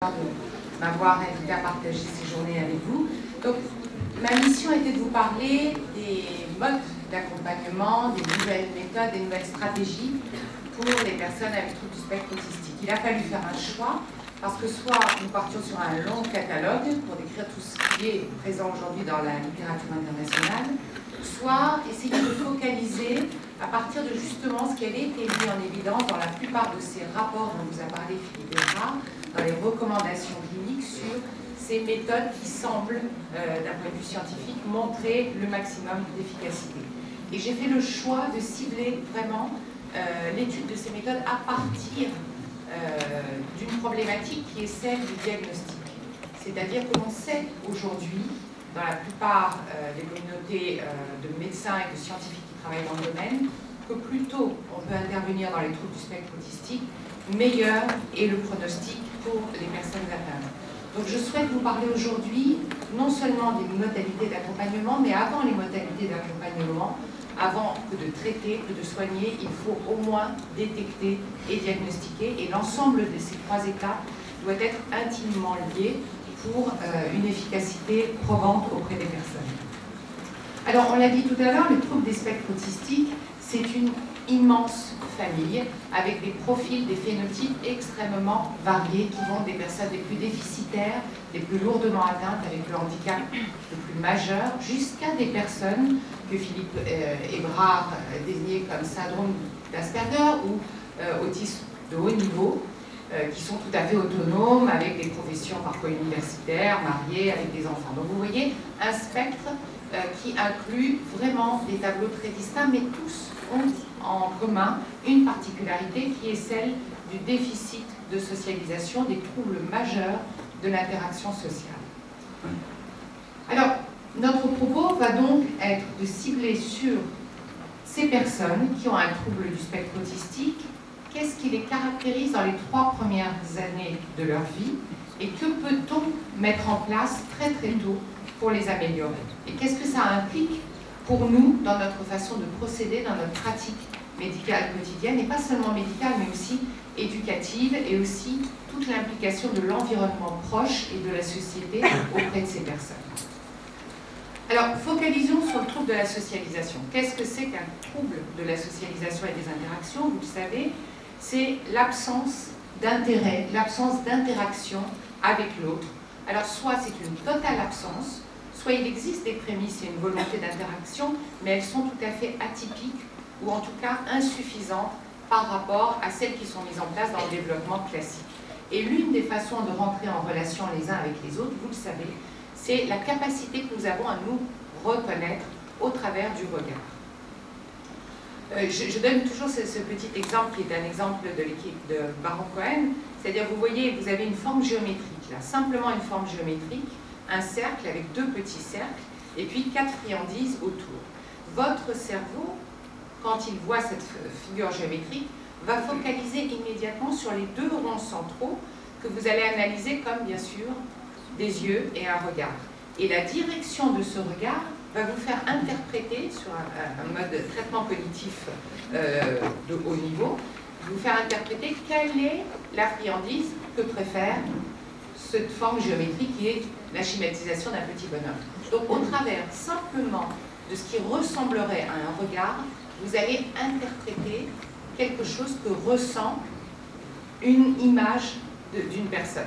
de m'avoir invité à partager ces journées avec vous. Donc, ma mission était de vous parler des modes d'accompagnement, des nouvelles méthodes, des nouvelles stratégies pour les personnes avec troubles du spectre autistique. Il a fallu faire un choix parce que soit nous partions sur un long catalogue pour décrire tout ce qui est présent aujourd'hui dans la littérature internationale, soit essayer de focaliser à partir de justement ce qui avait été mis en évidence dans la plupart de ces rapports dont vous a parlé Philippe Béra, dans les recommandations cliniques sur ces méthodes qui semblent, d'un point de vue scientifique, montrer le maximum d'efficacité. Et j'ai fait le choix de cibler vraiment l'étude de ces méthodes à partir d'une problématique qui est celle du diagnostic. C'est-à-dire que l'on sait aujourd'hui, dans la plupart des communautés de médecins et de scientifiques qui travaillent dans le domaine, que plus tôt on peut intervenir dans les troubles du spectre autistique, meilleur est le pronostic pour les personnes atteintes. Donc je souhaite vous parler aujourd'hui non seulement des modalités d'accompagnement, mais avant les modalités d'accompagnement, avant que de traiter, que de soigner, il faut au moins détecter et diagnostiquer. Et l'ensemble de ces trois étapes doit être intimement lié pour une efficacité probante auprès des personnes. Alors, on l'a dit tout à l'heure, le trouble des spectres autistiques, c'est une immense famille avec des profils, des phénotypes extrêmement variés qui vont des personnes les plus déficitaires, les plus lourdement atteintes avec le handicap le plus majeur, jusqu'à des personnes que Philippe Ébrard désignait comme syndrome d'Asperger ou autisme de haut niveau, qui sont tout à fait autonomes, avec des professions parfois universitaires, mariées, avec des enfants. Donc vous voyez un spectre qui inclut vraiment des tableaux très distincts, mais tous ont en commun une particularité qui est celle du déficit de socialisation, des troubles majeurs de l'interaction sociale. Alors, notre propos va donc être de cibler sur ces personnes qui ont un trouble du spectre autistique. Qu'est-ce qui les caractérise dans les 3 premières années de leur vie et que peut-on mettre en place très très tôt pour les améliorer? Et qu'est-ce que ça implique pour nous dans notre façon de procéder, dans notre pratique médicale quotidienne, et pas seulement médicale mais aussi éducative, et aussi toute l'implication de l'environnement proche et de la société auprès de ces personnes. Alors, focalisons sur le trouble de la socialisation. Qu'est-ce que c'est qu'un trouble de la socialisation et des interactions? Vous le savez, c'est l'absence d'intérêt, l'absence d'interaction avec l'autre. Alors, soit c'est une totale absence, soit il existe des prémices et une volonté d'interaction, mais elles sont tout à fait atypiques, ou en tout cas insuffisantes par rapport à celles qui sont mises en place dans le développement classique. Et l'une des façons de rentrer en relation les uns avec les autres, vous le savez, c'est la capacité que nous avons à nous reconnaître au travers du regard. Je donne toujours ce petit exemple qui est un exemple de l'équipe de Baron-Cohen, c'est-à-dire vous voyez, vous avez une forme géométrique, là, simplement une forme géométrique, un cercle avec 2 petits cercles, et puis 4 friandises autour. Votre cerveau, quand il voit cette figure géométrique, va focaliser immédiatement sur les 2 ronds centraux que vous allez analyser comme, bien sûr, des yeux et un regard. Et la direction de ce regard va vous faire interpréter, sur un mode de traitement cognitif de haut niveau, vous faire interpréter quelle est la friandise que préfère cette forme géométrique qui est la schématisation d'un petit bonhomme. Donc au travers simplement de ce qui ressemblerait à un regard, vous allez interpréter quelque chose que ressent une image d'une personne.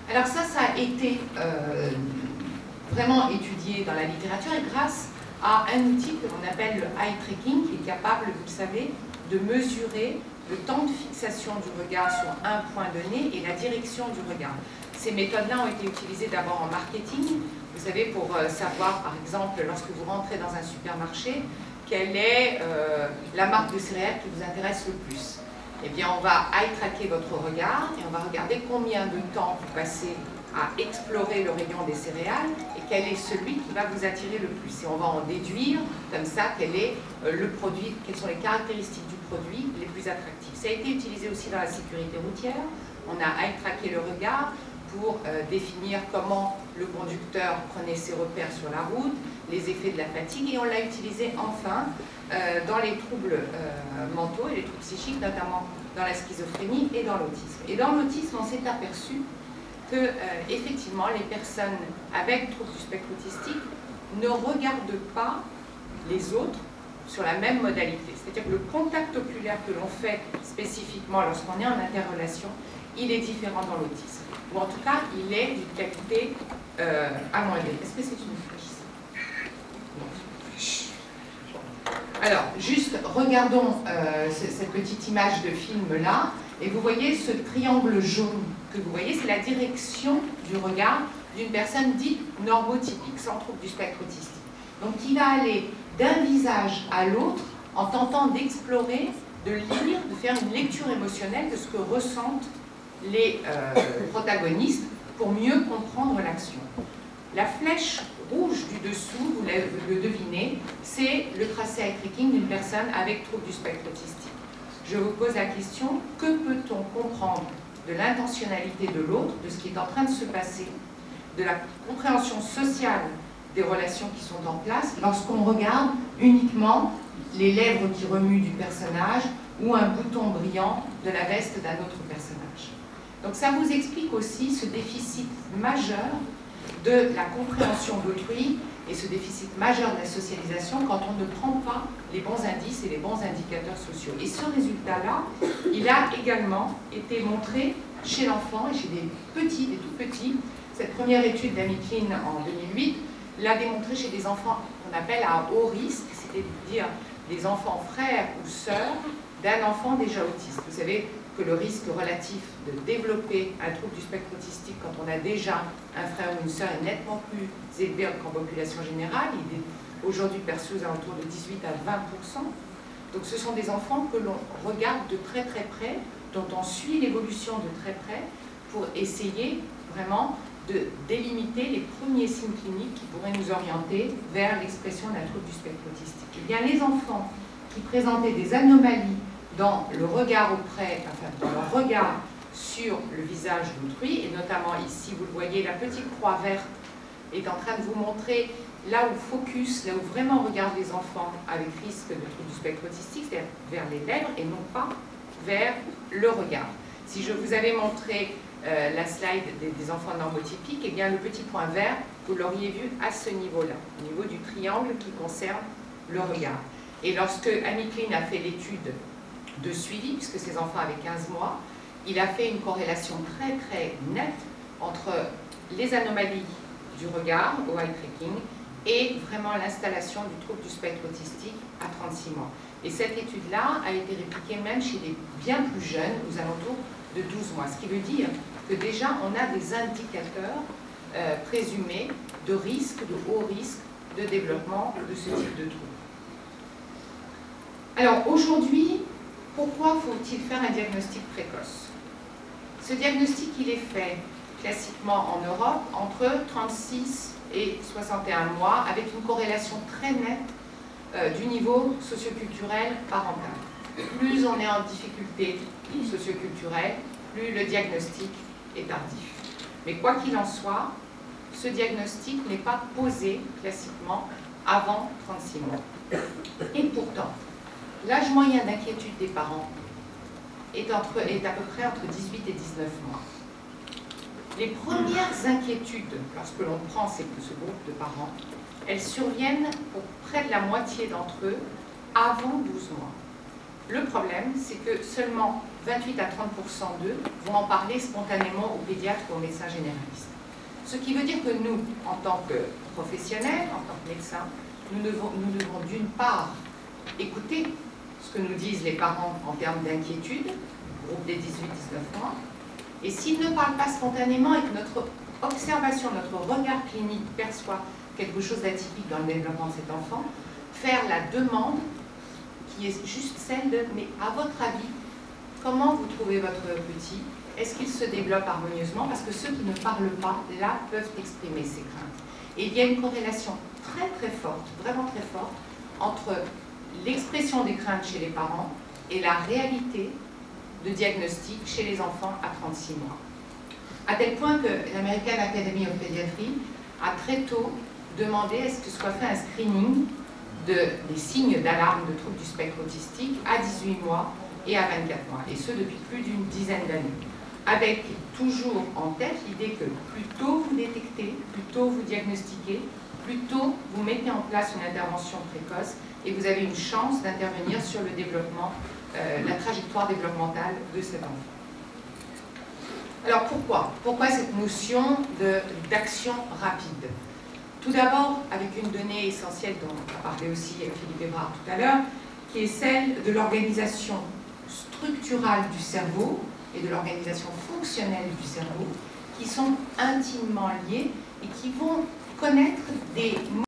Alors ça a été vraiment étudié dans la littérature et grâce à un outil que l'on appelle le eye tracking, qui est capable, vous le savez, de mesurer le temps de fixation du regard sur un point donné et la direction du regard. Ces méthodes-là ont été utilisées d'abord en marketing, vous savez, pour savoir, par exemple, lorsque vous rentrez dans un supermarché, quelle est la marque de céréales qui vous intéresse le plus. Eh bien, on va eye-tracker votre regard et on va regarder combien de temps vous passez à explorer le rayon des céréales et quel est celui qui va vous attirer le plus. Et on va en déduire comme ça quel est le produit, quelles sont les caractéristiques du produit les plus attractives. Ça a été utilisé aussi dans la sécurité routière. On a eye-tracké le regard pour définir comment le conducteur prenait ses repères sur la route, les effets de la fatigue, et on l'a utilisé enfin dans les troubles mentaux et les troubles psychiques, notamment dans la schizophrénie et dans l'autisme. Et dans l'autisme, on s'est aperçu que, effectivement, les personnes avec troubles du spectre autistique ne regardent pas les autres sur la même modalité. C'est-à-dire que le contact oculaire que l'on fait spécifiquement lorsqu'on est en interrelation, il est différent dans l'autisme. Ou en tout cas, il est d'une qualité amoindrie. Est-ce que c'est une flèche? Alors, juste regardons cette petite image de film-là, et vous voyez ce triangle jaune que vous voyez, c'est la direction du regard d'une personne dite normotypique, sans trouble du spectre autistique. Donc, qui va aller d'un visage à l'autre en tentant d'explorer, de lire, de faire une lecture émotionnelle de ce que ressentent les protagonistes pour mieux comprendre l'action. La flèche rouge du dessous, vous le devinez, c'est le tracé eye tracking d'une personne avec trouble du spectre autistique. Je vous pose la question, que peut-on comprendre de l'intentionnalité de l'autre, de ce qui est en train de se passer, de la compréhension sociale des relations qui sont en place, lorsqu'on regarde uniquement les lèvres qui remuent du personnage ou un bouton brillant de la veste d'un autre personnage. Donc ça vous explique aussi ce déficit majeur de la compréhension d'autrui et ce déficit majeur de la socialisation quand on ne prend pas les bons indices et les bons indicateurs sociaux. Et ce résultat-là, il a également été montré chez l'enfant et chez des petits, des tout petits. Cette première étude d'Amy Klein en 2008 l'a démontré chez des enfants qu'on appelle à haut risque, c'est-à-dire des enfants frères ou sœurs d'un enfant déjà autiste. Vous savez que le risque relatif de développer un trouble du spectre autistique quand on a déjà un frère ou une sœur est nettement plus élevé qu'en population générale. Il est aujourd'hui perçu aux alentours de 18 à 20%. Donc ce sont des enfants que l'on regarde de très très près, dont on suit l'évolution de très près pour essayer vraiment de délimiter les premiers signes cliniques qui pourraient nous orienter vers l'expression d'un trouble du spectre autistique. Eh bien, les enfants qui présentaient des anomalies dans le regard auprès, enfin dans leur regard sur le visage d'autrui, et notamment ici, vous le voyez, la petite croix verte est en train de vous montrer là où focus, là où vraiment regardent les enfants avec risque de trouble du spectre autistique, c'est-à-dire vers les lèvres et non pas vers le regard. Si je vous avais montré la slide des enfants normotypiques, eh bien le petit point vert, vous l'auriez vu à ce niveau-là, au niveau du triangle qui concerne le regard. Et lorsque Amy Klein a fait l'étude de suivi, puisque ces enfants avaient 15 mois, il a fait une corrélation très très nette entre les anomalies du regard au eye tracking et vraiment l'installation du trouble du spectre autistique à 36 mois. Et cette étude-là a été répliquée même chez les bien plus jeunes, aux alentours de 12 mois. Ce qui veut dire que déjà on a des indicateurs présumés de risque, de haut risque de développement de ce type de trouble. Alors aujourd'hui, pourquoi faut-il faire un diagnostic précoce? Ce diagnostic, il est fait classiquement en Europe entre 36 et 61 mois avec une corrélation très nette du niveau socioculturel parental. Plus on est en difficulté socioculturelle, plus le diagnostic est tardif. Mais quoi qu'il en soit, ce diagnostic n'est pas posé classiquement avant 36 mois. Et pourtant, l'âge moyen d'inquiétude des parents est à peu près entre 18 et 19 mois. Les premières inquiétudes, lorsque l'on prend ce groupe de parents, elles surviennent pour près de la moitié d'entre eux avant 12 mois. Le problème, c'est que seulement 28 à 30% d'eux vont en parler spontanément au pédiatre ou au médecin généraliste. Ce qui veut dire que nous, en tant que professionnels, en tant que médecins, nous devons d'une part écouter ce que nous disent les parents en termes d'inquiétude, groupe des 18-19 mois, et s'ils ne parlent pas spontanément et que notre observation, notre regard clinique perçoit quelque chose d'atypique dans le développement de cet enfant, faire la demande qui est juste celle de « mais à votre avis, comment vous trouvez votre petit? Est-ce qu'il se développe harmonieusement ?» Parce que ceux qui ne parlent pas, là, peuvent exprimer ces craintes. Et il y a une corrélation très très forte, vraiment très forte, entre l'expression des craintes chez les parents et la réalité de diagnostic chez les enfants à 36 mois. à tel point que l'American Academy of Pediatry a très tôt demandé à ce que soit fait un screening des signes d'alarme de troubles du spectre autistique à 18 mois et à 24 mois, et ce depuis plus d'une dizaine d'années, avec toujours en tête l'idée que plus tôt vous détectez, plus tôt vous diagnostiquez, plus tôt vous mettez en place une intervention précoce et vous avez une chance d'intervenir sur le développement, la trajectoire développementale de cet enfant. Alors pourquoi cette notion d'action rapide? Tout d'abord, avec une donnée essentielle dont a parlé aussi Philippe Ebrard tout à l'heure, qui est celle de l'organisation structurale du cerveau et de l'organisation fonctionnelle du cerveau, qui sont intimement liées et qui vont connaître des